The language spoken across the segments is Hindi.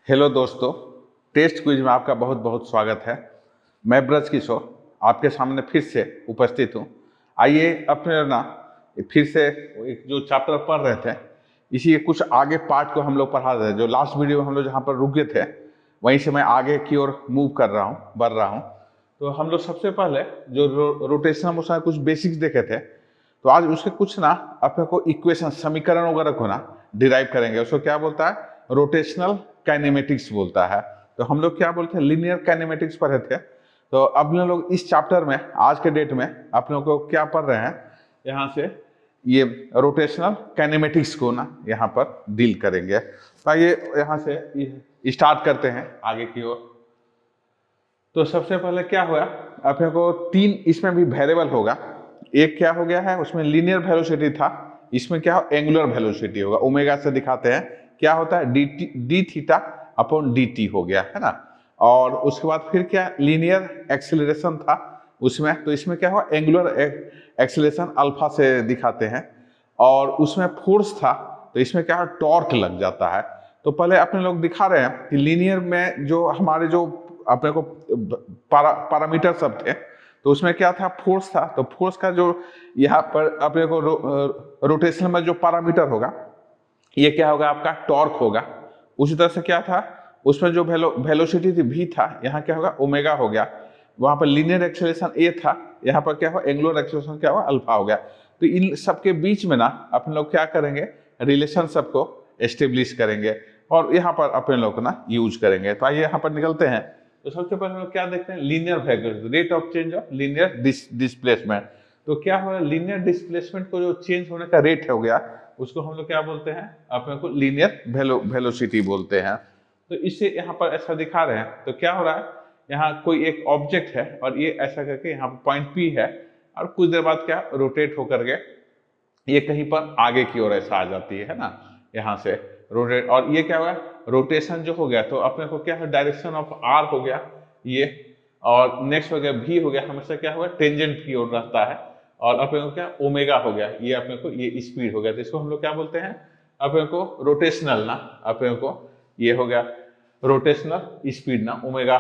हेलो दोस्तों, टेस्ट क्विज में आपका बहुत बहुत स्वागत है। मैं ब्रज किशोर आपके सामने फिर से उपस्थित हूँ। आइए अपने ना फिर से एक जो चैप्टर पढ़ रहे थे इसी के कुछ आगे पार्ट को हम लोग पढ़ा रहे हैं। जो लास्ट वीडियो में हम लोग जहाँ पर रुके थे वहीं से मैं आगे की ओर मूव कर रहा हूँ, बढ़ रहा हूँ। तो हम लोग सबसे पहले जो रोटेशनल मोशन कुछ बेसिक्स देखे थे, तो आज उसके कुछ ना अपने को इक्वेशन समीकरण वगैरह को ना डिराइव करेंगे। उसको क्या बोलता है? रोटेशनल काइनेमेटिक्स बोलता है। तो हम लोग क्या बोलते हैं? लीनियर काइनेमेटिक्स पढ़े थे। तो अब हम लोग इस चैप्टर में आज के डेट में आप लोगों को क्या पढ़ रहे हैं, यहाँ से ये रोटेशनल काइनेमेटिक्स को ना यहाँ पर डील करेंगे। तो आइए यहाँ से स्टार्ट करते हैं आगे की ओर। तो सबसे पहले क्या हुआ, अपने को तीन इसमें भी वेरिएबल होगा। एक क्या हो गया है, उसमें लीनियर वेलोसिटी था, इसमें क्या हो एंगुलर वेलोसिटी होगा। ओमेगा से दिखाते हैं क्या होता है, D theta upon d T हो गया है ना। और उसके बाद फिर क्या लीनियर एक्सेलरेशन था उसमें, तो इसमें क्या हुआ एंगुलर एक्सेलरेशन अल्फा से दिखाते हैं। और उसमें फोर्स था तो इसमें क्या है टॉर्क लग जाता है। तो पहले अपने लोग दिखा रहे हैं कि लीनियर में जो हमारे जो अपने को पैरामीटर सब थे, तो उसमें क्या था फोर्स था। तो फोर्स का जो यहाँ पर अपने को रोटेशन में जो पैरामीटर होगा ये क्या होगा आपका टॉर्क होगा। उसी तरह से क्या था उसमें जो वेलोसिटी थी v था, यहाँ क्या होगा ओमेगा हो गया। वहां पर लीनियर एक्सेलरेशन a था, यहाँ पर क्या हुआ एंगुलर एक्सेलरेशन क्या हुआ अल्फा हो गया। तो इन सबके बीच में ना अपन लोग क्या करेंगे, रिलेशन सबको एस्टेब्लिश करेंगे और यहाँ पर अपने लोग ना यूज करेंगे। तो आइए यहाँ पर निकलते हैं। तो सबसे पहले हम लोग क्या देखते हैं, linear velocity, rate of change of linear displacement. तो क्या हुआ लीनियर डिस्प्लेसमेंट को जो चेंज होने का रेट हो गया उसको हम लोग क्या बोलते हैं, अपने को लीनियर वेलोसिटी बोलते हैं। तो इससे यहाँ पर ऐसा दिखा रहे हैं। तो क्या हो रहा है, यहाँ कोई एक ऑब्जेक्ट है और ये ऐसा करके यहाँ पर पॉइंट पी है और कुछ देर बाद क्या रोटेट होकर के ये कहीं पर आगे की ओर ऐसा आ जाती है ना, यहाँ से रोटेट। और ये क्या हुआ रोटेशन जो हो गया, तो अपने को क्या है डायरेक्शन ऑफ आर हो गया ये, और नेक्स्ट हो गया भी हो गया, हमेशा क्या हुआ टेंजेंट की ओर रहता है। और अपने को क्या ओमेगा हो गया, ये अपने को ये स्पीड हो गया। तो इसको हम लोग क्या बोलते हैं, अपने को रोटेशनल ना, अपने को ये हो गया रोटेशनल स्पीड ना ओमेगा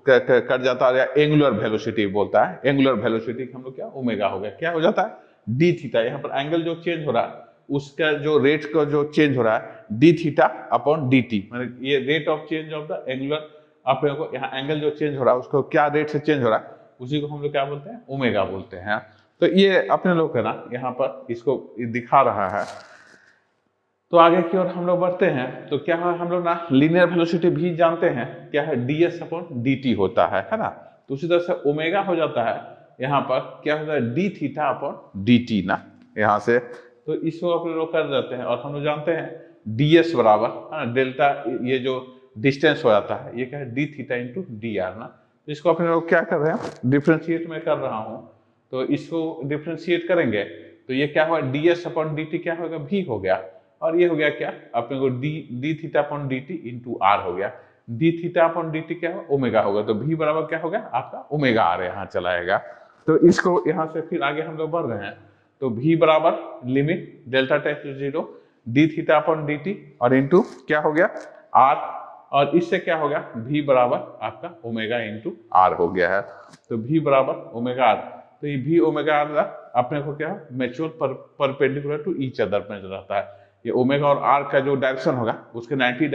कट जाता है। एंगुलर वेलोसिटी बोलता है, एंगुलर वेलोसिटी हम लोग क्या ओमेगा हो गया, क्या हो जाता है डी थीटा। यहाँ पर एंगल जो चेंज हो रहा है उसका जो रेट का जो चेंज हो रहा है D theta upon d T, मतलब ये rate of change of the angular. अपने को यहाँ एंगल जो चेंज हो रहा है उसको क्या रेट से चेंज हो रहा है उसी को हम लोग क्या बोलते हैं ओमेगा बोलते हैं। तो ये अपने लोग है ना यहाँ पर इसको दिखा रहा है। तो आगे की ओर हम लोग बढ़ते हैं। तो क्या है, हम लोग ना लीनियर वेलोसिटी भी जानते हैं क्या है ds अपॉन dt होता है ना। तो उसी तरह से ओमेगा हो जाता है, यहाँ पर क्या होता है डी थीटा अपॉन dt ना यहाँ से। तो इसको अपने लोग कर देते हैं और हम लोग जानते हैं ds बराबर है ना डेल्टा, ये जो डिस्टेंस हो जाता है ये क्या है D theta into D R ना। तो इसको अपने लोग क्या कर रहे हैं डिफ्रेंशिएट में कर रहा हूँ। तो इसको डिफ्रेंशिएट करेंगे तो ये क्या हुआ ds अपॉन dt क्या होगा v हो गया, और ये हो गया क्या अपने को d theta upon d t into r हो गया। D theta upon d t क्या हो ओमेगा होगा, तो v बराबर क्या होगा आपका ओमेगा आर यहाँ चला आएगा। तो इसको यहाँ से फिर आगे हम लोग बढ़ रहे हैं। तो v बराबर limit delta tends to 0 d theta upon d t और इंटू क्या हो गया आर, और इससे क्या हो गया v बराबर आपका ओमेगा इंटू आर हो गया है। तो v बराबर ओमेगा आर, तो ये v ओमेगा आर अपने को क्या mutual perpendicular to each other में रहता है। ये ओमेगा और आर का जो डायरेक्शन होगा उसके 90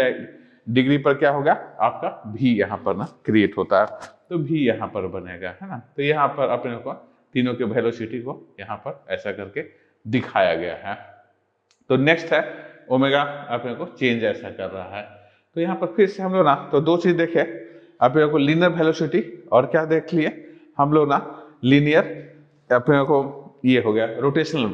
डिग्री पर क्या होगा आपका भी यहाँ पर ना क्रिएट होता है। तो भी यहाँ पर बनेगा है ना। तो यहाँ पर अपने को तीनों के वेलोसिटी को यहाँ पर ऐसा करके दिखाया गया है। तो नेक्स्ट है ओमेगा अपने को चेंज ऐसा कर रहा है। तो यहाँ पर फिर से हम लोग ना तो दो चीज देखे, अपने को लीनियर वेलोसिटी और क्या देख लिए हम लोग ना लीनियर अपने को ये हो गया रोटेशनल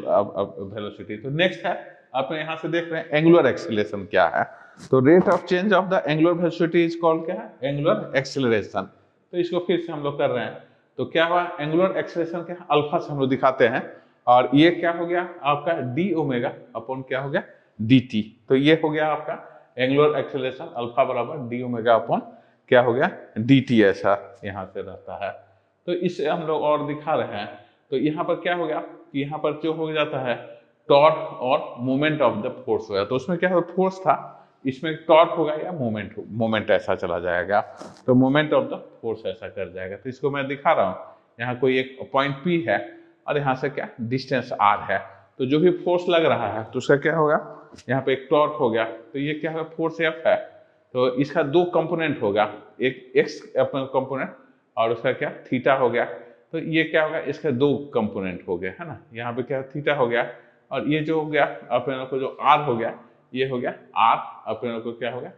वेलोसिटी। तो नेक्स्ट है आप यहाँ से देख रहे हैं एंगुलर एक्सेलरेशन क्या है। तो rate of change of the angular velocity is called क्या है एंगुलर एक्सेलरेशन। तो इसको फिर से हम लोग कर रहे हैं। तो क्या हुआ एंगुलर एक्सेलरेशन क्या अल्फा से हम लोग दिखाते हैं, और ये क्या हो गया आपका डी ओमेगा अपॉन क्या हो गया डी टी। तो ये हो गया आपका एंगुलर एक्सेलरेशन अल्फा बराबर डी ओमेगा अपॉन क्या हो गया डी टी, ऐसा यहाँ से रहता है। तो इसे हम लोग और दिखा रहे हैं। तो यहाँ पर क्या हो गया कि यहाँ पर जो हो जाता है टॉर्क और मोमेंट ऑफ द फोर्स हो गया। तो उसमें क्या हो फोर्स था इसमें टॉर्क होगा या मोमेंट, मोमेंट ऐसा चला जाएगा। तो मोमेंट ऑफ द फोर्स ऐसा कर जाएगा। तो इसको मैं दिखा रहा हूँ, यहाँ कोई एक पॉइंट P है और यहाँ से क्या डिस्टेंस R है, तो जो भी फोर्स लग रहा है तो उसका क्या होगा, यहाँ पे एक टॉर्क हो गया, तो ये क्या होगा, फोर्स F है। तो इसका दो कंपोनेंट होगा, एक x कंपोनेंट और उसका क्या थीटा हो गया। तो ये क्या होगा, इसका दो कंपोनेंट हो गए, है ना। यहाँ पे क्या थीटा हो गया और ये जो हो गया अपने लोग को जो R हो गया, ये हो गया R, अपने लोग को क्या हो गया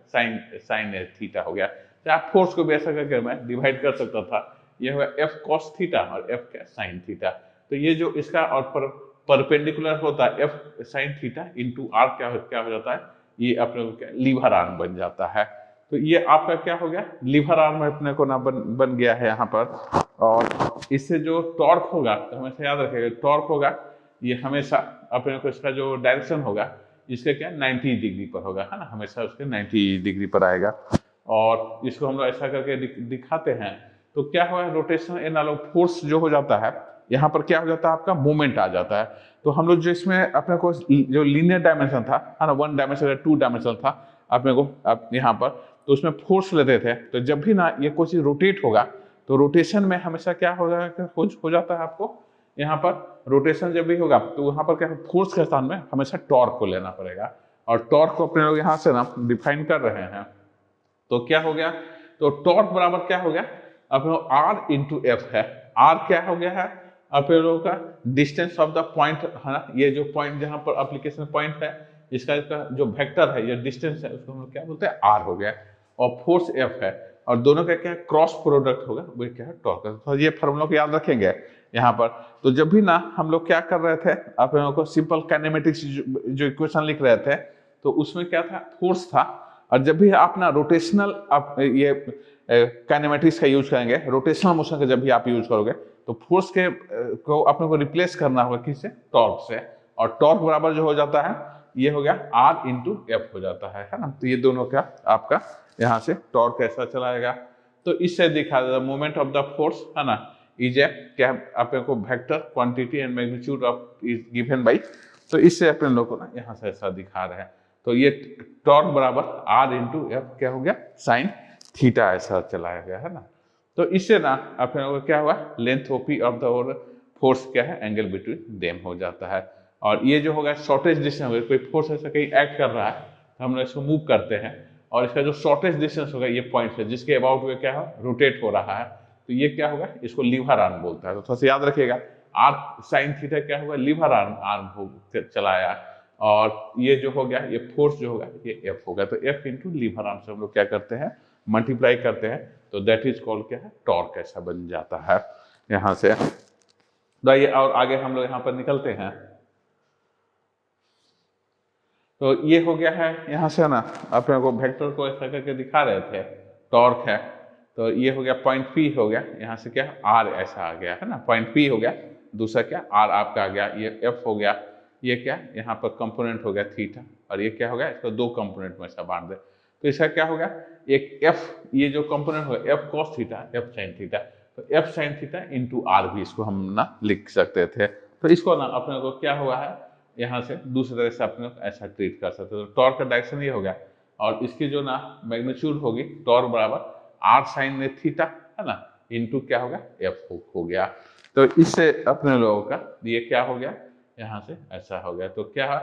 साइन थीटा हो गया। तो आप फोर्स को भी ऐसा करके मैं डिवाइड कर सकता था, ये होगा F cos थीटा और F क्या साइन थीटा। तो ये जो इसका और परपेंडिकुलर होता है F sine theta into R क्या हो जाता है, ये अपने को क्या लीवर आर्म बन जाता है। तो ये आपका क्या हो गया, लीवर आर्म अपने को ना बन गया है यहाँ पर। और इससे जो टॉर्क होगा, तो हमेशा याद रखिएगा टॉर्क होगा ये हमेशा अपने को इसका जो डायरेक्शन होगा इसके क्या 90 डिग्री पर होगा, है ना, हमेशा उसके 90 डिग्री पर आएगा। और इसको हम लोग ऐसा करके दिखाते हैं। तो क्या हुआ, रोटेशन एनालॉग फोर्स जो हो जाता है, यहाँ पर क्या हो जाता है आपका मोमेंट आ जाता है। तो हम लोग जो इसमें अपने को जो लीनियर डायमेंशन था, है ना, 1 डायमेंशन 2 डायमेंशन था अपने को यहाँ पर, तो उसमें फोर्स लेते थे। तो जब भी ना ये कोई चीज रोटेट होगा तो रोटेशन में हमेशा क्या हो जाता है आपको, यहाँ पर रोटेशन जब भी होगा तो वहाँ पर क्या फोर्स के स्थान में हमेशा टॉर्क को लेना पड़ेगा। और टॉर्क को अपने लोग यहाँ से ना डिफाइन कर रहे हैं। तो क्या हो गया, तो टॉर्क बराबर क्या हो गया अपने R इंटू एफ है। R क्या हो गया है अपने लोगों का डिस्टेंस ऑफ द पॉइंट, है ना, ये जो पॉइंट जहाँ पर एप्लीकेशन पॉइंट है इसका जो वेक्टर है, ये डिस्टेंस है, उसको हम लोग क्या बोलते हैं R हो गया। और फोर्स F है और दोनों का क्या क्रॉस प्रोडक्ट होगा, वो क्या है टॉर्क। तो ये फॉर्मूला को याद रखेंगे यहाँ पर। तो जब भी ना हम लोग क्या कर रहे थे, आप लोगों को सिंपल काइनेमेटिक्स जो इक्वेशन लिख रहे थे, तो उसमें क्या था, फोर्स था। और जब भी आप ना रोटेशनल आप ये काइनेमेटिक्स का यूज करेंगे, रोटेशनल मोशन का जब भी आप यूज करोगे, तो फोर्स के को अपने को रिप्लेस करना होगा किससे, टॉर्क से। और टॉर्क बराबर जो हो जाता है ये हो गया R इंटू एफ हो जाता है ना। तो ये दोनों का आपका यहाँ से टॉर्क ऐसा चलाएगा। तो इससे दिखा देता मोमेंट ऑफ द फोर्स, है ना, इज ए क्या अपने को vector quantity and magnitude of is given by. तो इससे अपने लोग को ना यहाँ से ऐसा दिखा रहे हैं। तो ये टॉर्क बराबर R इंटू एफ क्या हो गया साइन थीटा ऐसा चलाया गया, है ना। तो इससे ना अपने लोग को क्या हुआ, length OP of the force क्या है, एंगल बिटवीन देम हो जाता है। और ये जो होगा शॉर्टेज डिस्टेंस, कोई फोर्स ऐसा कहीं एक्ट कर रहा है तो हम लोग इसको मूव करते हैं, और इसका जो शॉर्टेज डिस्टेंस होगा ये पॉइंट है जिसके अबाउट में क्या है रोटेट हो रहा है, तो ये क्या होगा, इसको लीवर आर्म बोलता है। तो थोड़ा सा याद रखिएगा, R साइन थीटा क्या होगा, लीवर आर्म चलाया। और ये जो हो गया ये फोर्स जो होगा ये F होगा। तो F इंटू लीवर आर्म से हम लोग क्या करते हैं, मल्टीप्लाई करते हैं, तो दैट इज कॉल्ड क्या है, टॉर्क ऐसा बन जाता है यहाँ से। तो ये और आगे हम लोग यहाँ पर निकलते हैं। तो ये हो गया है यहाँ से ना, अपने को वेक्टर को ऐसा करके दिखा रहे थे, टॉर्क है। तो ये हो गया पॉइंट P हो गया, यहाँ से क्या R ऐसा आ गया, है ना, पॉइंट P हो गया, दूसरा क्या R आपका आ गया, ये F हो गया, ये क्या यहाँ पर कंपोनेंट हो गया थीटा, और ये क्या हो गया, इसको दो कंपोनेंट में ऐसा बांट दे। तो इसका क्या होगा, एक F, ये जो कंपोनेंट होगा F cos theta, F sin theta, तो F sin theta into R भी इसको हम ना लिख सकते थे। तो इसको ना अपने को क्या हुआ है, यहाँ से दूसरी तरह से अपने ऐसा ट्रीट कर सकते हो। तो टॉर्क का डायरेक्शन ये हो गया, और इसकी जो ना मैग्नीट्यूड होगी टॉर्क बराबर R साइन थीटा, है ना, इंटू क्या होगा F हो गया। तो इससे अपने लोगों का ये क्या हो गया, यहाँ से ऐसा हो गया। तो क्या है,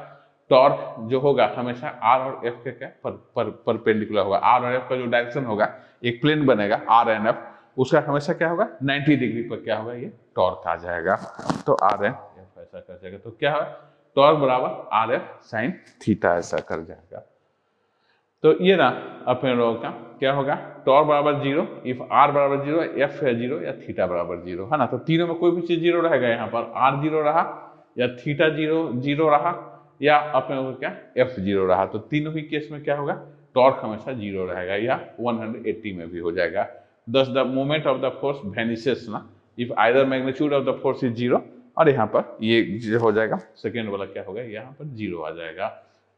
टॉर्क जो होगा हमेशा R और F के क्या परपेंडिकुलर होगा। R और F का जो डायरेक्शन होगा, एक प्लेन बनेगा R एंड F, उसका हमेशा क्या होगा 90 डिग्री पर क्या होगा, ये टॉर्क आ जाएगा। तो R एंड F ऐसा कर जाएगा। तो क्या है, टॉर्क बराबर आर एफ साइन थीटा ऐसा कर जाएगा। तो ये ना अपने लोगों का क्या होगा, टॉर्क बराबर 0 इफ आर बराबर 0, एफ है 0 या थीटा बराबर 0, है ना। तो तीनों में कोई भी चीज 0 रहेगा, यहाँ पर आर 0 रहा या थीटा 0 रहा या अपने लोगों क्या एफ 0 रहा। तो तीनों ही केस में क्या होगा, टॉर्क हमेशा 0 रहेगा या 180 में भी हो जाएगा। Thus the moment of the force vanishes ना if either magnitude of the force is 0, और यहाँ पर ये हो जाएगा सेकेंड वाला क्या होगा, यहाँ पर 0 आ जाएगा,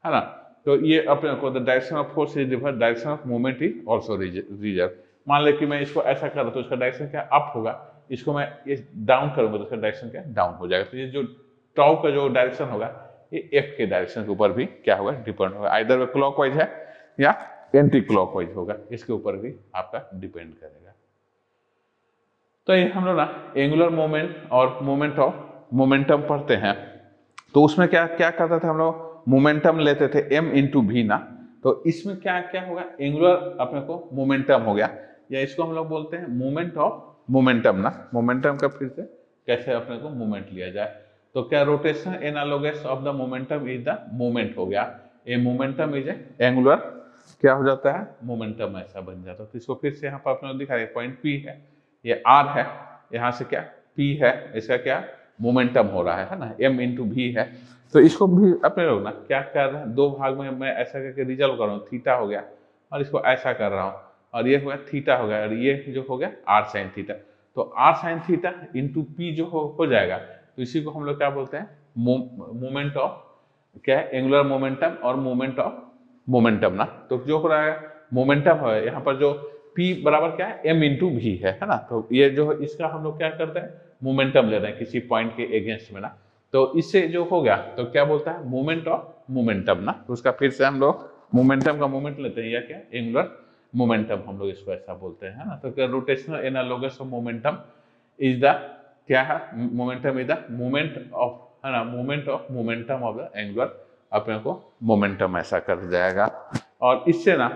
है ना। तो ये अपने को the direction of force is reverse, direction of movement is also reserve. मान ले कि मैं इसको ऐसा कर रहा तो इसका डायरेक्शन क्या अप होगा, इसको मैं ये डाउन करूंगा तो इसका डायरेक्शन क्या डाउन हो जाएगा। तो ये जो टाउ का जो डायरेक्शन होगा ये एफ के डायरेक्शन के ऊपर भी क्या होगा डिपेंड होगा, आइदर वे क्लॉकवाइज है या एंटी क्लॉकवाइज होगा, इसके ऊपर भी आपका डिपेंड करेगा। तो ये हम लोग ना एंगुलर मोमेंट और मोमेंट ऑफ मोमेंटम पढ़ते हैं। तो उसमें क्या क्या करते थे हम लोग, मोमेंटम लेते थे m इंटू भी ना। तो इसमें क्या क्या होगा, एंगुलर अपने को मोमेंटम हो गया, या इसको हम लोग बोलते हैं मोमेंट ऑफ मोमेंटम ना। मोमेंटम का फिर से कैसे अपने को मोमेंट लिया जाए, तो क्या rotation analogous of the momentum is the moment हो गया। ए मोमेंटम इज एंगुलर क्या हो जाता है, मोमेंटम ऐसा बन जाता है। तो इसको फिर से यहाँ पर अपने दिखा रहे, पॉइंट P है, ये R है, यहाँ से क्या P है, इसका क्या मोमेंटम हो रहा है ना, m इंटू भी है। तो इसको भी अपने लोग ना क्या कर रहे हैं, दो भाग में मैं ऐसा करके रिजल्व कर रहा हूँ, थीटा हो गया और इसको ऐसा कर रहा हूँ, और ये हो गया थीटा हो गया, और ये जो हो गया r साइन थीटा। तो r sine theta into P जो हो जाएगा, तो इसी को हम लोग क्या बोलते हैं, मोमेंट ऑफ क्या है, एंगुलर मोमेंटम और मोमेंट ऑफ मोमेंटम ना। तो जो हो रहा है मोमेंटम है, यहाँ पर जो P बराबर क्या है, m इंटू भी है ना। तो ये जो इसका हम लोग क्या करते हैं, मोमेंटम ले रहे हैं किसी पॉइंट के अगेंस्ट में ना। तो इससे जो हो गया तो क्या बोलता है, मोमेंट ऑफ मोमेंटम ना। तो उसका फिर से हम लोग मोमेंटम का मोमेंट लेते हैं, या क्या एंगुलर मोमेंटम हम लोग इसको ऐसा बोलते हैं ना। तो क्या rotational analogous of momentum is the क्या है, momentum is the moment of है ना, moment of momentum of the angular अपने को मोमेंटम ऐसा कर जाएगा। और इससे ना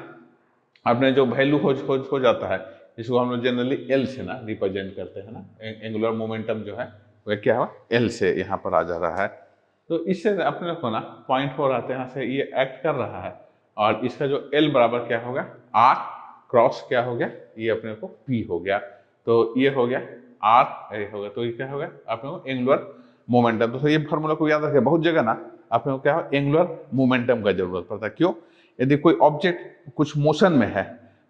अपने जो वैल्यू हो जाता है, इसको हम लोग जनरली एल से ना रिप्रेजेंट करते हैं ना। एंगुलर मोमेंटम जो है वह क्या हुआ, एल से यहाँ पर आ जा रहा है। तो इससे अपने को ना पॉइंट हो रहा है, यहाँ से ये एक्ट कर रहा है, और इसका जो एल बराबर क्या होगा, आर क्रॉस क्या हो गया, ये अपने को पी हो गया। तो ये हो गया आर हो गया, तो ये क्या हो गया अपने को एंगुलर मोमेंटम। तो ये फॉर्मूला को याद रखें, बहुत जगह ना अपने को क्या हो, एंगुलर मोमेंटम का जरूरत पड़ता है। क्यों, यदि कोई ऑब्जेक्ट कुछ मोशन में है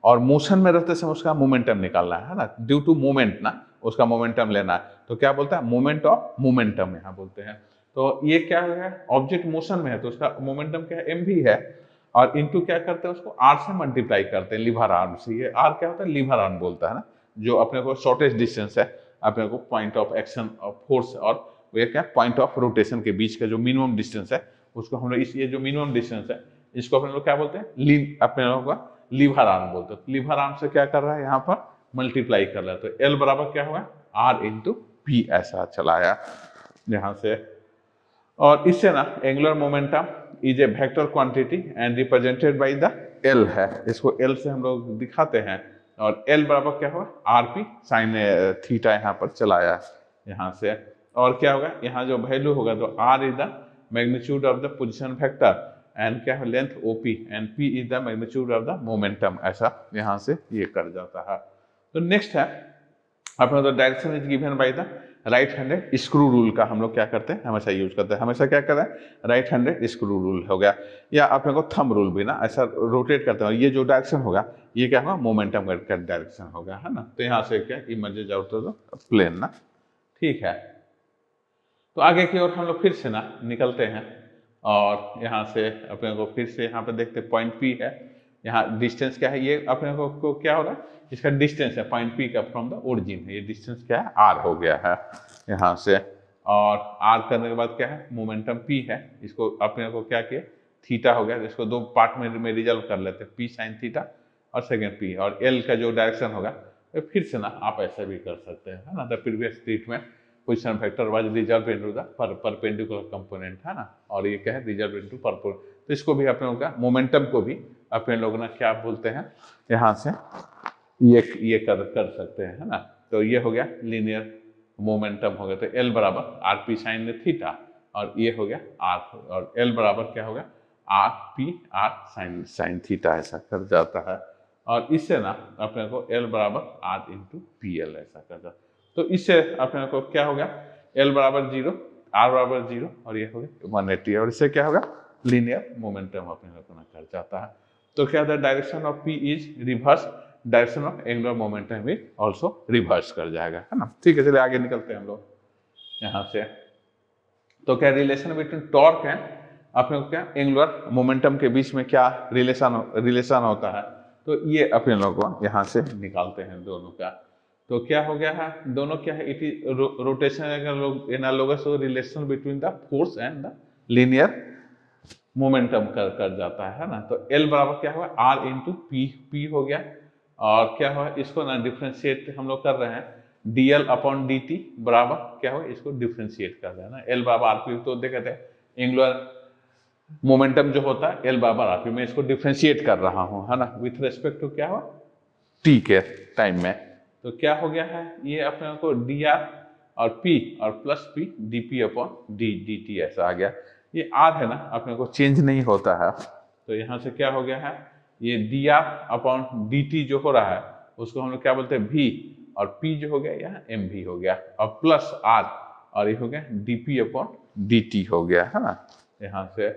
और मोशन में रहते समय उसका मोमेंटम निकालना है ना, ड्यू टू मोमेंट ना उसका मोमेंटम लेना है, तो क्या बोलता है, मोमेंट ऑफ मोमेंटम यहाँ बोलते हैं। तो ये क्या है, ऑब्जेक्ट मोशन में है तो उसका मोमेंटम क्या है, एम भी है, और इनटू क्या करते हैं, उसको आर से मल्टीप्लाई करते हैं, लीवर आर्म से। ये आर क्या होता है, लीवर आर्म बोलता है ना, जो अपने को शॉर्टेस्ट डिस्टेंस है अपने को point of action of force और ये क्या पॉइंट ऑफ रोटेशन के बीच का जो मिनिमम डिस्टेंस है, उसको हम लोग इस ये जो मिनिमम डिस्टेंस है इसको अपने लोग क्या बोलते हैं, अपने लोगों का लीवर आर्म बोलते हैं। लीवर आर्म से क्या कर रहा है, यहाँ पर मल्टीप्लाई कर रहा है। तो एल बराबर क्या हुआ, आर इंटू पी ऐसा चलाया यहाँ से। और इससे ना angular momentum is a vector quantity and represented by the L है, इसको एल से हम लोग दिखाते हैं। और एल बराबर क्या हुआ, आर पी साइन थीटा यहाँ पर चलाया यहाँ से। और क्या होगा, यहाँ जो वैल्यू होगा तो r is the magnitude of the position vector and क्या है length OP and P is the magnitude of the momentum, ऐसा यहाँ से ये कर जाता है। तो नेक्स्ट है अपना तो direction is given by the right handed screw rule का हम लोग क्या करते हैं, हमेशा यूज करते हैं। हमेशा क्या कर रहे हैं, राइट हैंडेड स्क्रू रूल हो गया, या अपने को थंब रूल भी ना ऐसा रोटेट करते हैं। ये जो डायरेक्शन होगा ये क्या होगा, मोमेंटम का डायरेक्शन होगा है ना। तो यहाँ से क्या images out of the plane ना, ठीक है। तो आगे की ओर हम लोग फिर से ना निकलते हैं, और यहाँ से अपने को फिर से यहाँ पे देखते हैं पॉइंट P है, यहाँ डिस्टेंस क्या है, ये अपने को क्या हो रहा है, इसका डिस्टेंस है पॉइंट P का फ्रॉम द ओरिजिन, ये डिस्टेंस क्या है, R हो गया है यहाँ से। और R करने के बाद क्या है, मोमेंटम P है, इसको अपने को क्या किया, थीटा हो गया, इसको दो पार्ट में रिजल्व कर लेते हैं, P साइन थीटा और सेकेंड P। और L का जो डायरेक्शन होगा तो फिर से ना आप ऐसा भी कर सकते हैं है ना, the previous treatment position vector was resolve into the perpendicular component है ना, और ये क्या है, रिजल्व इनटू परपेंडिकुलर। तो इसको भी अपने लोग का मोमेंटम को भी अपने लोग ना क्या बोलते हैं, यहाँ से ये कर सकते हैं है ना। तो ये हो गया लीनियर मोमेंटम हो गया। तो एल बराबर आर पी साइन थीटा, और ये हो गया आर, और एल बराबर क्या हो गया, R P R sine theta ऐसा कर जाता है। और इससे ना अपने को एल बराबर आर इंटू पी एल ऐसा कर जाता है। तो इससे अपने को क्या होगा, L बराबर 0, R बराबर 0, और ये हो गया 180, और इससे क्या होगा, लीनियर मोमेंटम अपने को कर जाता है। तो क्या है, direction of P is reverse, direction of angular momentum भी ऑल्सो रिवर्स कर जाएगा है ना। ठीक है, चलिए आगे निकलते हैं हम लोग यहाँ से। तो क्या रिलेशन बिटवीन टॉर्क एंड अपने को क्या एंगुलर मोमेंटम के बीच में क्या रिलेशन होता है, तो ये अपने लोग को यहाँ से निकालते हैं दोनों का। तो क्या हो गया है, दोनों क्या है, it is rotation analogous relation between the force and the linear momentum कर जाता है ना। तो एल बराबर क्या हुआ, आर इंटू पी, पी हो गया, और क्या हुआ इसको ना डिफ्रेंशिएट हम लोग कर रहे हैं, D L upon d T बराबर क्या हुआ, इसको डिफ्रेंशिएट कर रहे हैं ना, एल बराबर आर पी, तो देखे थे एंगुलर मोमेंटम जो होता है एल बराबर आर पी, मैं इसको डिफ्रेंशिएट कर रहा हूँ है ना, विथ रेस्पेक्ट टू क्या हुआ टी के टाइम में। तो क्या हो गया है, ये अपने को डी आर और पी और plus P D p upon D D t ऐसा आ गया। ये आर है ना अपने को चेंज नहीं होता है, तो यहाँ से क्या हो गया है, ये D R upon d T जो हो रहा है उसको हम लोग क्या बोलते हैं भी, और पी जो हो गया यहाँ एम भी हो गया, और प्लस आर और ये हो गया D p upon d T हो गया है ना यहाँ से।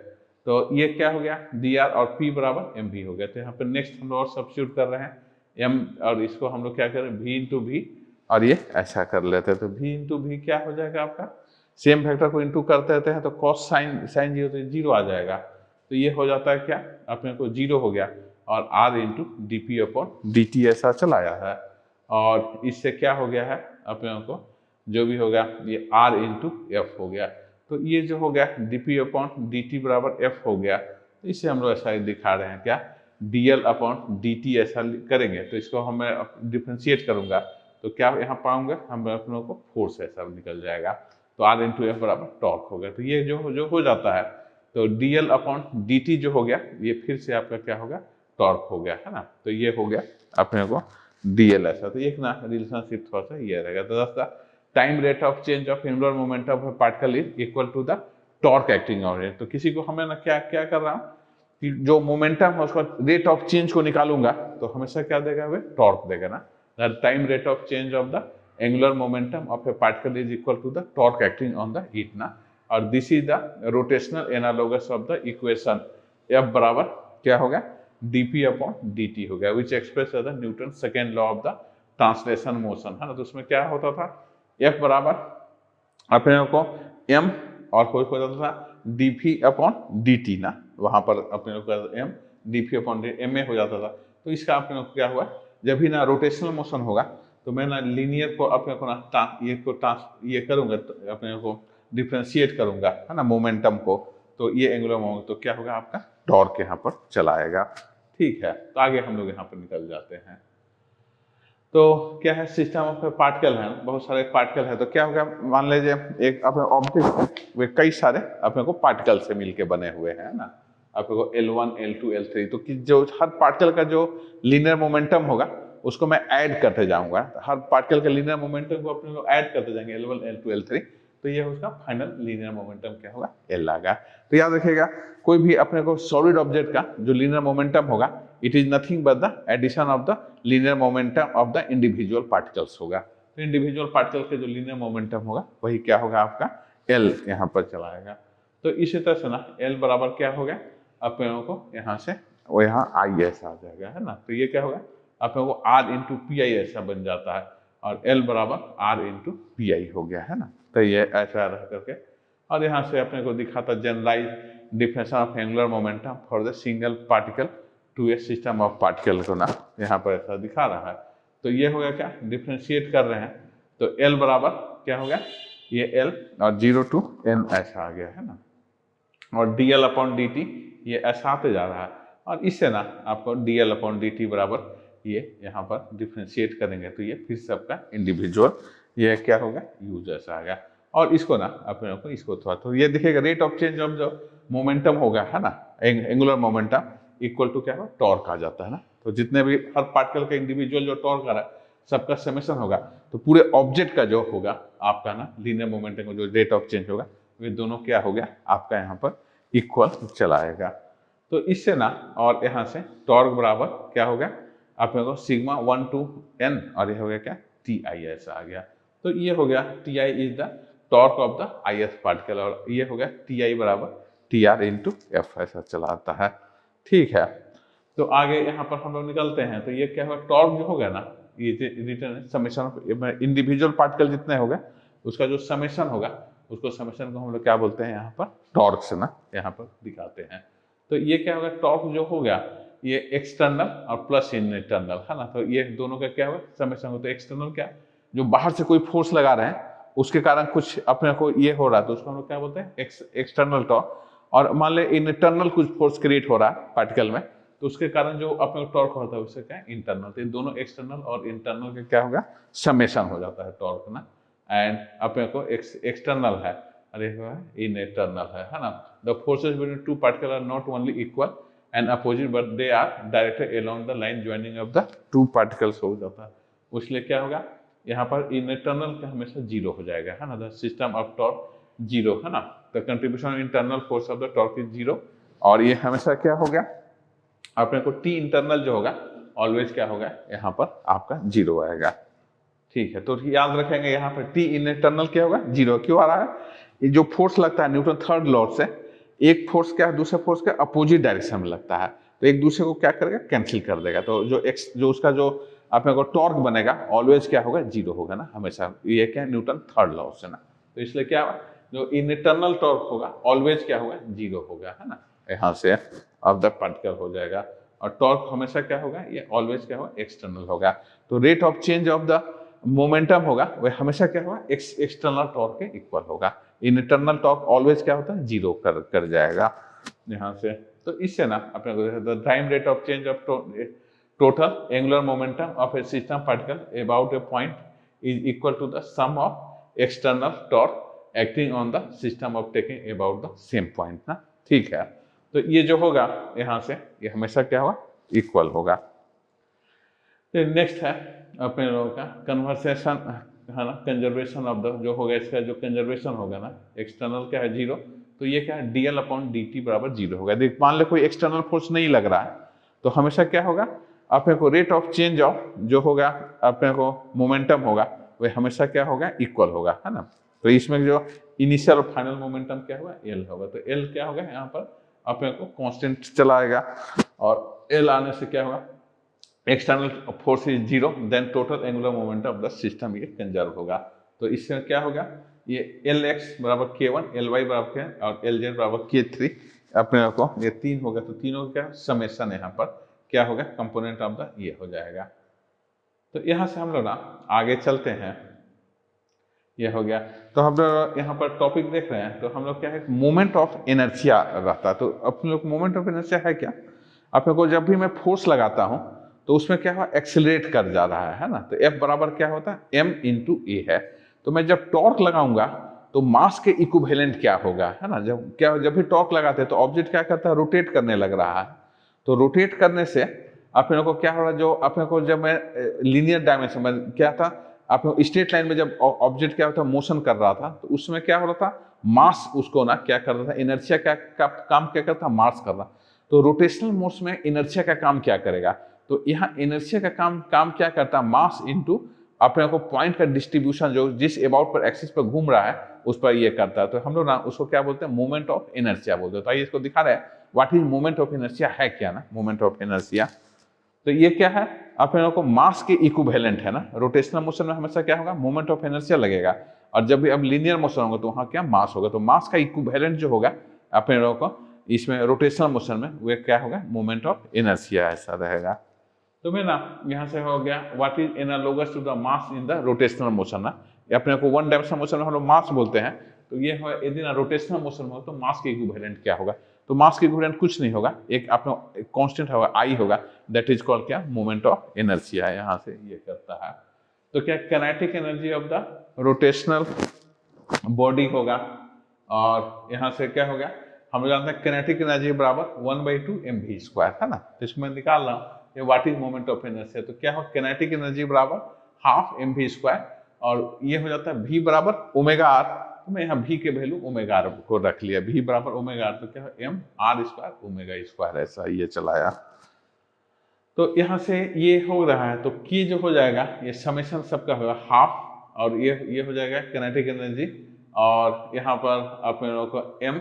तो ये क्या हो गया, डी आर और पी बराबर एम भी हो गया। तो यहाँ पर नेक्स्ट हम लोग और सब्स्टिट्यूट कर रहे हैं एम, और इसको हम लोग क्या करें भी इंटू भी, और ये ऐसा कर लेते हैं। तो भी इंटू भी क्या हो जाएगा आपका, सेम फैक्टर को इंटू करते रहते हैं तो कॉस साइन साइन जीरो तो जीरो आ जाएगा, तो ये हो जाता है क्या अपने को जीरो हो गया, और r into d p upon d t ऐसा चलाया है। और इससे क्या हो गया है अपने को जो भी हो गया ये आर इंटू एफ हो गया, तो ये जो हो गया D p upon d T बराबर एफ हो गया। तो इसे हम लोग ऐसा ही दिखा रहे हैं क्या, D L upon d t ऐसा करेंगे, तो इसको हम डिफ्रेंशिएट करूंगा तो क्या यहाँ पाऊंगा हम अपनों को फोर्स ऐसा निकल जाएगा, तो आर इंटू एफ बराबर टॉर्क हो गया। तो ये जो हो जाता है, तो D L upon d T जो हो गया ये फिर से आपका क्या होगा टॉर्क हो गया है ना। तो ये हो गया अपने को डी एल ऐसा, तो एक ना रिलेशनशिप थोड़ा सा ये रहेगा। तो दोस्तों time rate of change of angular momentum of particle is equal to the torque acting on it. तो किसी को हमें ना क्या क्या कर रहा हूँ कि जो मोमेंटम है उसका रेट ऑफ चेंज को निकालूंगा तो हमेशा क्या देगा वे टॉर्क देगा ना। The time rate of change of the angular momentum of a particle is equal to the torque acting on the it ना, और this is the rotational analogous of the equation F बराबर क्या होगा dp अपॉन dt हो गया, which express the Newton second law of the translation motion है ना। तो उसमें क्या होता था f बराबर अपने को m और कोई हो जाता था dp अपॉन dt ना, वहां पर अपने को m dp अपॉन ma हो जाता था। तो इसका अपने को क्या हुआ, जब भी ना रोटेशनल मोशन होगा तो मैं ना लीनियर को अपने को ना ये करूंगा अपने को डिफ्रेंशिएट करूंगा है ना मोमेंटम को, तो ये एंगुलर मोमेंटम तो क्या होगा आपका टॉर्क यहाँ पर चलाएगा। ठीक है, तो आगे हम लोग यहाँ पर निकल जाते हैं। तो क्या है सिस्टम ऑफ पार्टिकल है, बहुत सारे पार्टिकल है, तो क्या होगा मान लीजिए एक अपने ऑब्जेक्ट है वे कई सारे अपने को पार्टिकल से मिलके बने हुए हैं ना, अपने को L1 L2 L3, तो कि जो हर पार्टिकल का जो लीनियर मोमेंटम होगा उसको मैं ऐड करते जाऊंगा, हर पार्टिकल के लीनियर मोमेंटम को अपने को ऐड करते जाएंगे L1 L2 L3, तो ये उसका फाइनल लीनियर मोमेंटम क्या होगा L आएगा। तो याद रखिएगा कोई भी अपने को सॉलिड ऑब्जेक्ट का जो लीनियर मोमेंटम होगा it is nothing but the addition of the linear momentum of the individual particles होगा। तो इंडिविजुअल पार्टिकल के जो लीनियर मोमेंटम होगा वही क्या होगा आपका L यहाँ पर चलाएगा। तो इसी तरह से ना L बराबर क्या हो गया अपने को यहाँ से वो यहाँ आई ऐसा आ जाएगा है ना, तो ये क्या होगा अपने को R इंटू पी आई ऐसा बन जाता है, और L बराबर R इंटू पी आई हो गया है ना। तो ये ऐसा रह करके, और यहाँ से अपने को दिखाता generalise difference of angular momentum for the single particle to a system of particle को ना यहाँ पर ऐसा दिखा रहा है। तो ये हो गया क्या डिफ्रेंशिएट कर रहे हैं, तो L बराबर क्या हो गया ये L और 0 to n ऐसा आ गया है ना, और dl अपॉन dt ये ऐसा आते जा रहा है, और इससे ना आपको dl अपॉन dt बराबर ये यहाँ पर डिफ्रेंशिएट करेंगे तो ये फिर से आपका इंडिविजुअल ये क्या होगा u जैसा आ गया। और इसको ना अपने को इसको थोड़ा तो ये दिखेगा रेट ऑफ चेंज ऑफ जो मोमेंटम होगा है ना एंगुलर मोमेंटम इक्वल टू क्या होगा टॉर्क आ जाता है ना। तो जितने भी हर पार्टिकल का इंडिविजुअल जो टॉर्क आ रहा है सबका समेशन होगा, तो पूरे ऑब्जेक्ट का जो होगा आपका ना लीनियर मोमेंटम का जो रेट ऑफ चेंज होगा वे दोनों क्या हो गया आपका यहाँ पर इक्वल चलाएगा। तो इससे ना और यहाँ से टॉर्क बराबर क्या हो गया अपने को सिग्मा 1 to n, और ये हो गया क्या टी आई ऐसा आ गया। तो ये हो गया T I is the torque of the I S particle, और ये हो गया टी आई बराबर टी आर इंटू एफ ऐसा चलाता है। ठीक है, तो आगे यहाँ पर हम लोग निकलते हैं। तो ये क्या होगा टॉर्क जो हो गया ना ये return summation of individual particle जितने हो गए उसका जो समेशन होगा उसको समेशन को हम लोग क्या बोलते हैं यहाँ पर टॉर्क से ना यहाँ पर दिखाते हैं। तो ये क्या होगा टॉर्क जो हो गया ये एक्सटर्नल और प्लस इंटरनल है ना, तो ये दोनों का क्या होगा समेशन हो। तो एक्सटर्नल क्या जो बाहर से कोई फोर्स लगा रहे हैं उसके कारण कुछ अपने को ये हो रहा है तो उसको हम लोग क्या बोलते हैं एक्सटर्नल टॉर्क, और मान ले इंटरनल कुछ फोर्स क्रिएट हो रहा है पार्टिकल में, तो उसके कारण जो अपने टॉर्क होता है उससे क्या है इंटरनल। तो दोनों एक्सटर्नल और इंटरनल के क्या होगा समेशन हो जाता है टॉर्क ना। एंड अपने को एक्सटर्नल है और इंटरनल है ना। The forces between two particle are not only equal and opposite but they are directed along the line joining of the two particles हो जाता है। इसलिए क्या होगा यहाँ पर इंटरनल का हमेशा जीरो हो जाएगा है ना। The system of torque zero है ना। The contribution of internal force of the torque is zero. और ये हमेशा क्या हो गया अपने को टी इंटरनल जो होगा ऑलवेज क्या होगा यहाँ पर आपका जीरो आएगा। ठीक है, तो याद रखेंगे यहाँ पर टी इंटरनल क्या होगा जीरो। क्यों आ रहा है, ये जो फोर्स लगता है न्यूटन थर्ड लॉ से, एक फोर्स क्या है दूसरे फोर्स के अपोजिट डायरेक्शन में लगता है, तो एक दूसरे को क्या करेगा कैंसिल कर देगा। तो जो उसका जो अपने को टॉर्क बनेगा ऑलवेज क्या होगा जीरो होगा ना हमेशा। ये क्या है न्यूटन थर्ड लॉ से ना। तो इसलिए क्या होगा जो इंटरनल टॉर्क होगा ऑलवेज क्या होगा जीरो होगा है ना। यहाँ से ऑफ द पार्टिकल हो जाएगा। और टॉर्क हमेशा क्या होगा ये ऑलवेज क्या होगा एक्सटर्नल होगा। तो rate of change of the momentum होगा वह हमेशा क्या होगा एक्सटर्नल टॉर्क के इक्वल होगा। इंटरनल टॉर्क ऑलवेज क्या होता है जीरो कर जाएगा यहाँ से। तो इससे ना अपने को time rate of change of total angular momentum of a system particle about a point is equal to the sum of external torque acting on the system of taking about the same point ना। ठीक है, तो ये जो होगा यहाँ से ये हमेशा क्या होगा इक्वल होगा। तो नेक्स्ट है अपने लोगों का कन्वर्सेशन है ना, कंजर्वेशन ऑफ द जो होगा इसका जो कंजर्वेशन होगा ना एक्सटर्नल क्या है जीरो, तो ये क्या है डीएल अपॉन डी टी बराबर जीरो होगा। देख मान ले कोई एक्सटर्नल फोर्स नहीं लग रहा है तो हमेशा क्या होगा अपने को रेट ऑफ चेंज ऑफ जो होगा अपने को मोमेंटम होगा वह हमेशा क्या होगा इक्वल होगा है ना। तो इसमें जो इनिशियल और फाइनल मोमेंटम क्या होगा एल होगा। तो एल क्या होगा यहाँ पर अपने को कांस्टेंट चला आएगा और एल आने से क्या होगा external force is zero then total angular momentum of the system ये कंजर्व होगा। तो इससे क्या होगा ये एल एक्स बराबर के वन, एल वाई बराबर के और एल जेड बराबर के थ्री अपने को ये तीन होगा। तो तीनों का क्या समेशन यहाँ पर क्या होगा कंपोनेंट ऑफ द ये हो जाएगा। तो यहाँ से हम लोग ना आगे चलते हैं। ये हो गया तो हम लोग यहाँ पर टॉपिक देख रहे हैं। तो हम लोग क्या है मोमेंट ऑफ इनर्शिया रहता है। तो अपने लोग मोमेंट ऑफ इनर्शिया है क्या अपने को जब भी मैं फोर्स लगाता हूँ तो उसमें क्या हुआ एक्सेलरेट कर जा रहा है ना। तो एफ बराबर क्या होता है एम इंटू ए है। तो मैं जब टॉर्क लगाऊंगा तो मास के इक्विवेलेंट क्या होगा है ना। जब भी टॉर्क लगाते हैं तो ऑब्जेक्ट क्या करता है रोटेट करने लग रहा है। तो रोटेट करने से अपने को क्या हो रहा है जो अपने को जब मैं लीनियर डायमेंशन में क्या था अपने स्ट्रेट लाइन में जब ऑब्जेक्ट क्या होता मोशन कर रहा था तो उसमें क्या हो रहा था मास उसको ना क्या कर रहा था इनर्शिया का काम क्या करता मास कर रहा। तो रोटेशनल मोशन में इनर्शिया का काम क्या करेगा तो यहाँ इनर्शिया का काम क्या करता है मास इनटू अपने को पॉइंट का डिस्ट्रीब्यूशन जो जिस अबाउट पर एक्सिस पर घूम रहा है उस पर ये करता है। तो हम लोग ना उसको क्या बोलते हैं मोमेंट ऑफ इनर्शिया बोलते हैं। तो आइए इसको दिखा रहे हैं what is moment of inertia है क्या ना। मोमेंट ऑफ इनर्शिया तो ये क्या है अपने लोगों को मास के इक्विवेलेंट है ना। रोटेशनल मोशन में हमेशा क्या होगा मोमेंट ऑफ इनर्शिया लगेगा और जब भी अब लीनियर मोशन होगा तो वहाँ क्या मास होगा। तो मास का इक्विवेलेंट जो होगा अपने लोगों को इसमें रोटेशनल मोशन में वे क्या होगा मोमेंट ऑफ इनर्शिया ऐसा रहेगा। तो मैं ना यहाँ से हो गया what is analogous to the mass in the rotational motion ना। अपने को वन डायमेंशनल मोशन में हम लोग मास बोलते हैं। तो ये हो यदि ना रोटेशनल मोशन में हो तो मास के इक्विवेलेंट क्या होगा। तो मास के इक्विवेलेंट कुछ नहीं होगा एक अपना कांस्टेंट होगा आई होगा दैट इज कॉल्ड क्या मोमेंट ऑफ इनर्शिया है। यहाँ से ये करता है। तो क्या kinetic energy of the rotational body होगा और यहाँ से क्या होगा हम लोग जानते हैं काइनेटिक एनर्जी बराबर 1/2 mv² है ना। तो इसको मैं निकाल रहा हूँ ये what is moment of inertia. तो क्या हो काइनेटिक एनर्जी बराबर हाफ mv² और ये हो जाता है v बराबर ओमेगा आर। तो मैं यहाँ v के वैल्यू ओमेगा आर को रख लिया v बराबर ओमेगा आर। तो क्या है m r² ओमेगा स्क्वायर ऐसा ये चलाया। तो यहाँ से ये हो रहा है तो की जो हो जाएगा ये समेशन सबका होगा हाफ और ये हो जाएगा काइनेटिक एनर्जी और यहाँ पर अपने लोगों को m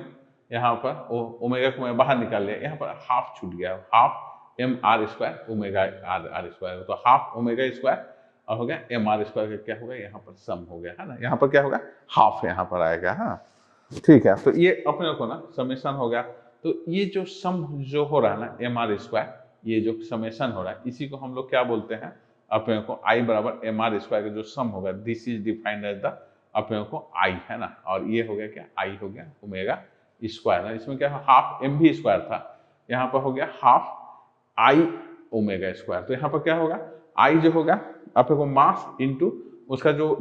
यहाँ पर ओमेगा को मैं बाहर निकाल लिया यहाँ पर हाफ छूट गया हाफ mr² ओमेगा r²। तो हाफ ओमेगा स्क्वायर और हो गया mr² का क्या होगा यहाँ पर सम हो गया है ना। यहाँ पर क्या होगा हाफ यहाँ पर आएगा है ना। ठीक है तो ये अपने को ना समेशन हो गया। तो ये जो सम जो हो रहा है ना mr² ये जो समेशन हो रहा है इसी को हम लोग क्या बोलते हैं अपने को I बराबर mr² का जो सम होगा this is defined as the अपने को I है ना। और ये हो गया क्या I हो गया ओमेगा स्क्वायर है। इसमें क्या है, हाफ एम वी स्क्वायर था, यहाँ पर हो गया हाफ आई ओमेगा स्क्वायर। तो यहाँ पर क्या होगा, आई जो होगा आप लोगों को मास इनटू उसका जो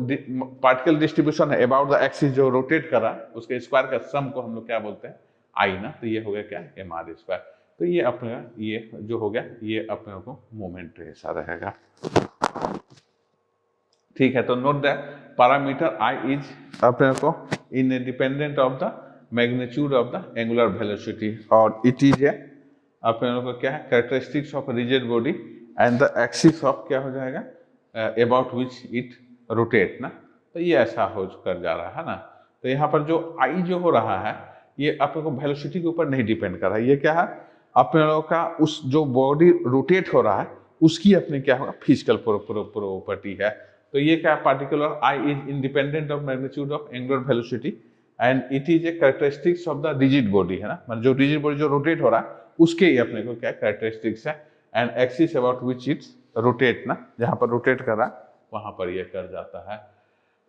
पार्टिकल डिस्ट्रीब्यूशन है अबाउट द एक्सिस जो रोटेट कर रहा है उसके स्क्वायर का सम को हम लोग क्या बोलते हैं, आई ना। तो ये हो गया क्या, एम आर स्क्वायर। तो ये अपने ये जो हो गया ये अपने को मोमेंट ऐसा रहेगा। ठीक है, तो note that parameter I is अपने को independent of the magnitude of the angular velocity, और इट इज है अपने लोग को क्या है, characteristics of rigid body and the axis of क्या हो जाएगा, अबाउट विच इट रोटेट ना। तो ये ऐसा हो कर जा रहा है ना। तो यहाँ पर जो आई जो हो रहा है ये अपने को वेलोसिटी के ऊपर नहीं डिपेंड कर रहा है, ये क्या है अपने लोग का उस जो बॉडी रोटेट हो रहा है उसकी अपने क्या होगा फिजिकल प्रॉपर्टी है। तो ये क्या particular I is independent of magnitude of angular velocity and it is a characteristics of the rigid body है ना, मतलब जो रिजिड बॉडी जो रोटेट हो रहा है उसके ही अपने को क्या कैरेक्टरिस्टिक्स है and axis about which it's rotate ना, जहाँ पर रोटेट कर रहा है वहाँ पर ये कर जाता है।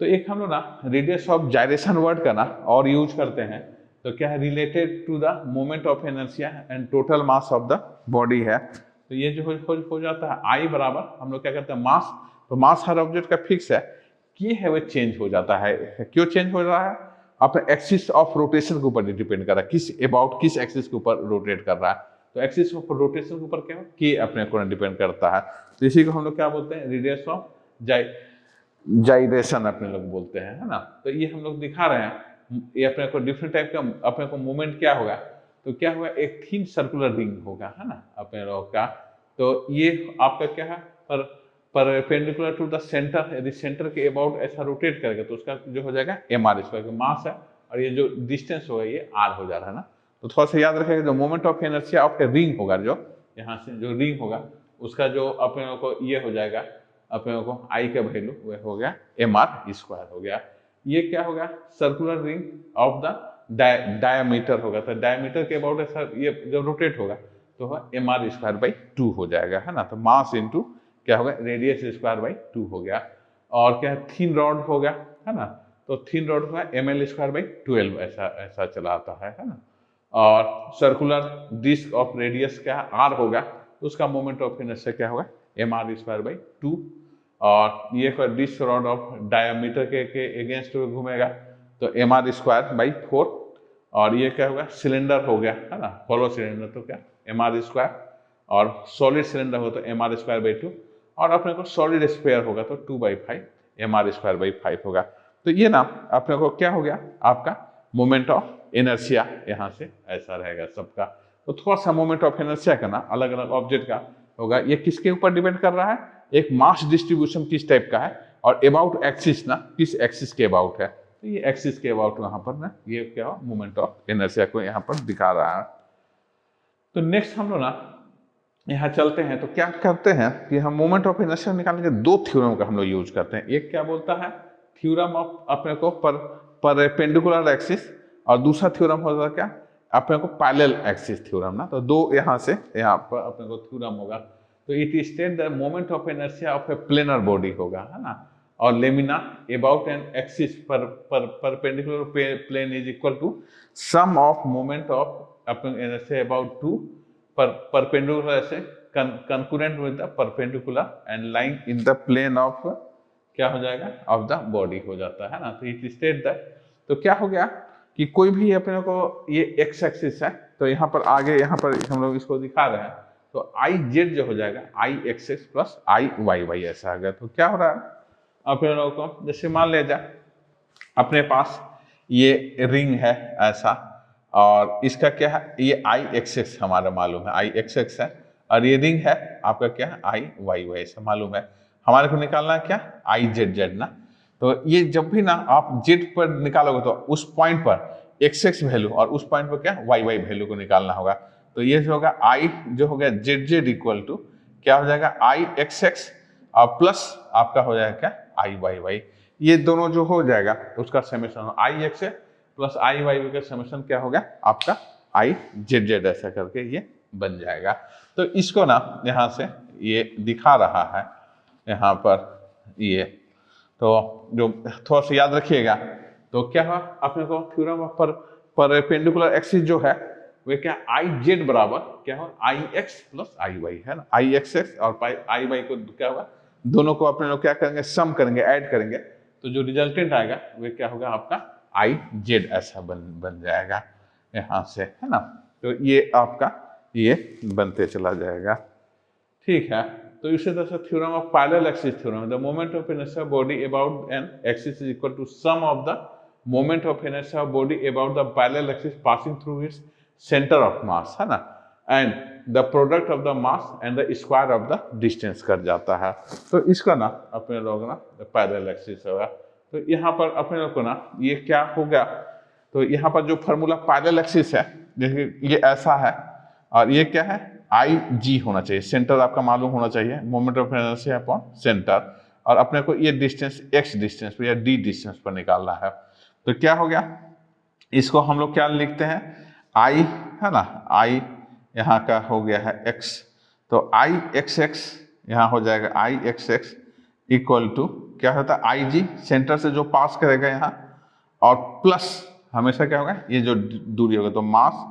तो एक हम लोग ना रेडियस ऑफ जायरेशन वर्ड का ना और यूज करते हैं, तो क्या है related to the moment of inertia and total mass of the body है। तो ये जो हो जाता है आई बराबर हम लोग क्या करते हैं मास, तो मास हर ऑब्जेक्ट का फिक्स है, ये है वो चेंज हो जाता है। क्यों चेंज हो रहा है, अपने एक्सिस ऑफ रोटेशन के ऊपर डिपेंड कर रहा है, किस अबाउट किस एक्सिस के ऊपर रोटेट कर रहा है। तो एक्सिस ऑफ रोटेशन के ऊपर क्या है कि अपने को डिपेंड करता है। तो इसी को हम लोग क्या बोलते हैं, रेडियस ऑफ जाइरेशन अपने लोग बोलते हैं, है ना। तो ये हम लोग दिखा रहे हैं, ये अपने को डिफरेंट टाइप का अपने को मूवमेंट क्या होगा, तो क्या होगा एक थिन सर्कुलर रिंग होगा, है ना अपने लोग का। तो ये आपका क्या है परपेंडिकुलर टू द सेंटर, यदि सेंटर के अबाउट ऐसा रोटेट करेगा तो उसका जो हो जाएगा एम आर स्क्वायर, मास है और ये जो डिस्टेंस होगा ये आर हो जा रहा है ना। तो थोड़ा सा याद रखेगा जो moment of inertia of a ring होगा, जो यहाँ से जो रिंग होगा उसका जो अपने को ये हो जाएगा अपने को आई का वैल्यू वह हो गया एम आर स्क्वायर हो गया। ये क्या होगा circular ring of the diameter होगा, तो डायमीटर के अबाउट ऐसा ये जब रोटेट होगा तो एम आर स्क्वायर बाई 2 हो जाएगा, है ना। तो मास इंटू क्या होगा रेडियस स्क्वायर बाई 2 हो गया। और क्या है थिन रॉड हो गया, है ना, तो थिन रॉड होगा एम एल स्क्वायर बाई 12 ऐसा चला आता है ना। और सर्कुलर डिस्क ऑफ रेडियस क्या है आर होगा, तो उसका मोमेंट ऑफ इनर्शिया क्या होगा एम आर स्क्वायर बाई 2। और ये डिस्क रॉड ऑफ डायमीटर के अगेंस्ट घूमेगा तो एम आर स्क्वायर बाई 4। और ये क्या होगा सिलेंडर हो गया, है ना, होलो सिलेंडर तो क्या एम आर स्क्वायर, और सॉलिड सिलेंडर हो तो एम आर स्क्वायर बाई 2, और अपने को सॉलिड स्फीयर होगा तो 2/5 एम आर स्क्वायर बाई 5 होगा। तो ये ना अपने को क्या हो गया आपका मोमेंट ऑफ इनर्शिया, यहाँ से ऐसा रहेगा सबका। तो थोड़ा सा मोमेंट ऑफ इनर्शिया का ना अलग अलग ऑब्जेक्ट का होगा, ये किसके ऊपर डिपेंड कर रहा है, एक मास डिस्ट्रीब्यूशन किस टाइप का है और अबाउट एक्सिस ना किस एक्सिस के अबाउट है। तो ये एक्सिस के अबाउट यहाँ पर ना ये क्या हो मोमेंट ऑफ इनर्शिया को यहाँ पर दिखा रहा है। तो नेक्स्ट हम लोग ना यहाँ चलते हैं, तो क्या करते हैं कि हम मोमेंट ऑफ इनर्शिया निकालने के दो थ्योरम का हम लोग यूज करते हैं। एक क्या बोलता है थ्योरम ऑफ अपने को परपेंडिकुलर एक्सिस, और दूसरा थ्योरम होता है क्या अपने को पैरेलल एक्सिस थ्योरम ना। तो दो यहाँ से यहाँ पर अपने को थ्योरम होगा। तो it state the moment of inertia of a planar body होगा, है ना, और lamina about an axis perpendicular plane is equal to sum of moment of अपने इनर्शिया अबाउट 2 perpendicular ऐसे concurrent with the perpendicular and lying in the plane of क्या हो जाएगा of the body हो जाता है ना। तो it state that, तो क्या हो गया कि कोई भी अपने को ये x एक्सिस है, तो यहाँ पर आगे यहाँ पर हम लोग इसको दिखा रहे हैं, तो आई जेड जो हो जाएगा आई एक्स एक्स प्लस आई वाई वाई ऐसा आ गया। तो क्या हो रहा है अपने लोगों को, जैसे मान लिया जाए अपने पास ये रिंग है ऐसा, और इसका क्या है ये आई एक्स एक्स हमारा मालूम है आई एक्स एक्स है, और ये रिंग है आपका क्या है आई वाई वाई ऐसा मालूम है। हमारे को निकालना है क्या आई जेड जेड ना। तो ये जब भी ना आप जेड पर निकालोगे तो उस पॉइंट पर एक्स एक्स वैल्यू और उस पॉइंट पर क्या वाई वाई वैल्यू को निकालना होगा। तो ये जो होगा आई जो हो गया जेड जेड इक्वल टू क्या हो जाएगा आई एक्स एक्स और प्लस आपका हो जाएगा क्या आई वाई वाई। ये दोनों जो हो जाएगा उसका समेशन आई एक्स प्लस आई वाई का समेशन क्या होगा आपका आई जेड जेड ऐसा करके ये बन जाएगा। तो इसको ना यहाँ से ये दिखा रहा है यहाँ पर ये, तो जो थोड़ा सा याद रखिएगा। तो क्या हुआ अपने को थ्योरम ऑफ परपेंडिकुलर एक्सिस जो है वे क्या आई जेड बराबर क्या हो आई एक्स प्लस आई वाई है ना, आई एक्स एक्स और आई वाई को क्या होगा, दोनों को अपने लोग क्या करेंगे, सम करेंगे, ऐड करेंगे, तो जो रिजल्टेंट आएगा वे क्या होगा आपका आई जेड ऐसा बन जाएगा यहाँ से, है ना। तो ये आपका ये बनते चला जाएगा, ठीक है। तो इसी तरह से theorem of parallel axis theorem, the moment of inertia body about an axis is equal to sum of the moment of inertia of body about the parallel axis passing through its centre of mass, है ना, and the product of the mass and the square of the distance कर जाता है। तो इसका ना अपने लोग ना पैरेलल एक्सिस होगा। तो यहाँ पर अपने लोग को ना ये क्या हो गया, तो यहाँ पर जो फार्मूला पैरेलल एक्सिस है देखिए ये ऐसा है, और ये क्या है आई जी होना चाहिए, सेंटर आपका मालूम होना चाहिए, moment of inertia upon centre, और अपने को ये डिस्टेंस एक्स डिस्टेंस पर या डी डिस्टेंस पर निकालना है। तो क्या हो गया, इसको हम लोग क्या लिखते हैं, आई है ना, आई यहाँ का हो गया है एक्स, तो आई एक्स एक्स यहाँ हो जाएगा आई एक्स एक्स इक्वल टू क्या होता है आई जी, सेंटर से जो पास करेगा यहाँ, और प्लस हमेशा क्या होगा ये जो दूरी होगा, तो मास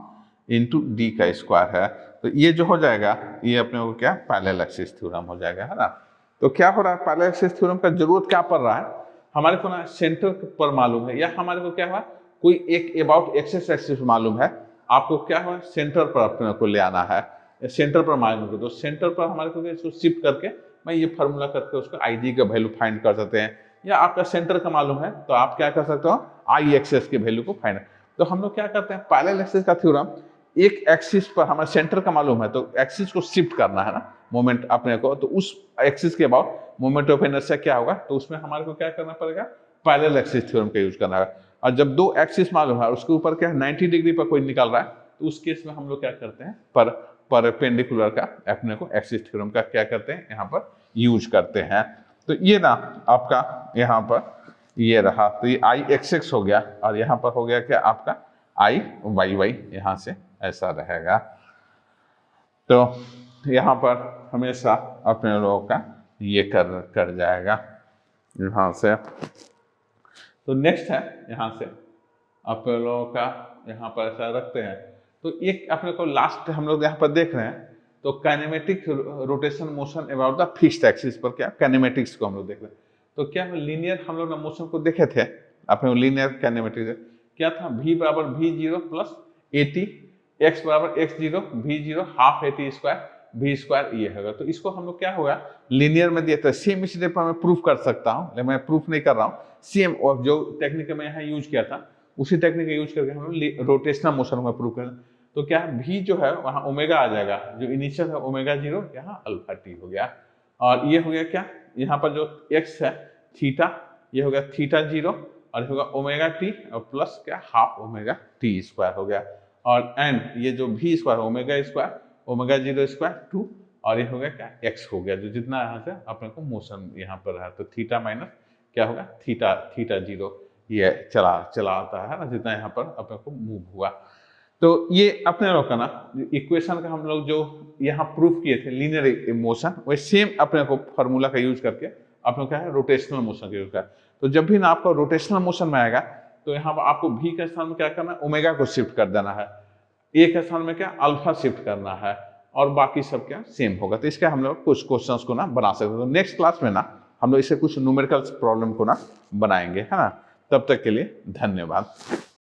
इंटू डी का स्क्वायर है। तो ये जो हो जाएगा ये अपने को क्या पैरेलल एक्सिस थ्योरम हो जाएगा, है ना। तो क्या हो रहा है, पैरेलल एक्सिस थ्योरम का जरूरत क्या पड़ रहा है, हमारे को ना सेंटर पर मालूम है, या हमारे को क्या हुआ कोई एक अबाउट एक्सिस एक्सिस मालूम है, आपको क्या हुआ सेंटर पर अपने को ले आना है, सेंटर पर मालूम है, तो सेंटर पर हमारे को इसको शिफ्ट करके मैं ये फार्मूला करके उसको आई जी का वैल्यू फाइंड कर सकते हैं, या आपका सेंटर का मालूम है तो आप क्या कर सकते हो आई एक्सिस की वैल्यू को फाइंड। तो हम लोग क्या करते हैं पैरेलल एक्सिस का थ्योरम, एक एक्सिस पर हमारे सेंटर का मालूम है तो एक्सिस को शिफ्ट करना है ना मोमेंट अपने को, तो उस एक्सिस के अबाउट मोमेंट ऑफ इनर्शिया क्या होगा, तो उसमें हमारे को क्या करना पड़ेगा पैरेलल एक्सिस थ्योरम का यूज करना है। और जब दो एक्सिस मालूम है उसके ऊपर क्या 90 डिग्री पर कोई निकल रहा है, तो उस केस में हम लोग क्या करते हैं परपेंडिकुलर का अपने को एक्सिस थ्योरम का क्या करते हैं यहाँ पर यूज करते हैं। तो ये ना आपका यहाँ पर ये रहा, तो ये आई एक्स एक्स हो गया, और यहाँ पर हो गया क्या आपका आई वाई वाई, यहाँ से ऐसा रहेगा। तो यहाँ पर हमेशा अपने लोगों का ये कर जाएगा यहाँ से। तो नेक्स्ट है यहाँ से अपने लोगों का यहाँ पर ऐसा रखते हैं। तो एक अपने को लास्ट हम लोग यहाँ पर देख रहे हैं, तो kinematic rotation motion about the fixed axis पर क्या काइनेमेटिक्स को हम लोग देख रहे हैं। तो क्या लीनियर हम लोग ना मोशन को देखे थे अपने लीनियर काइनेमेटिक्स क्या था, v बराबर v zero plus eighty, x बराबर x zero v zero half eighty square v square ये होगा। तो इसको हम लोग क्या होगा लीनियर में दिया था, सेम इसी पर मैं प्रूफ कर सकता हूँ, लेकिन मैं प्रूफ नहीं कर रहा हूँ, सेम और जो टेक्निक में यहाँ यूज किया था उसी टेक्निक का यूज करके हम लोग रोटेशनल मोशन में प्रूफ करें। तो क्या v जो है वहाँ ओमेगा आ जाएगा, जो इनिशियल है ओमेगा जीरो, यहाँ अल्फा टी हो गया, और ये हो गया क्या यहाँ पर जो x है थीटा, ये हो गया थीटा जीरो, और होगा ओमेगा टी और प्लस क्या हाफ ओमेगा टी स्क्वायर हो गया, और एंड ये जो v square omega square omega zero square 2, और ये हो गया क्या x हो गया, जो जितना यहाँ से अपने को मोशन यहाँ पर रहा, तो थीटा माइनस क्या होगा थीटा थीटा जीरो, ये चला आता है ना जितना यहाँ पर अपने को मूव हुआ। तो ये अपने लोग का ना इक्वेशन का हम लोग जो यहाँ प्रूफ किए थे लीनियर मोशन, वही सेम अपने को फार्मूला का यूज करके अपने क्या है रोटेशनल मोशन का यूज कर। तो जब भी ना आपको रोटेशनल मोशन में आएगा तो यहाँ पर आपको v के स्थान में क्या करना है ओमेगा को शिफ्ट कर देना है, a के स्थान में क्या अल्फा शिफ्ट करना है, और बाकी सब क्या सेम होगा। तो इसका हम लोग कुछ क्वेश्चंस को ना बना सकते हैं। तो नेक्स्ट क्लास में ना हम लोग इसे कुछ न्यूमेरिकल प्रॉब्लम को ना बनाएंगे, है ना। तब तक के लिए धन्यवाद।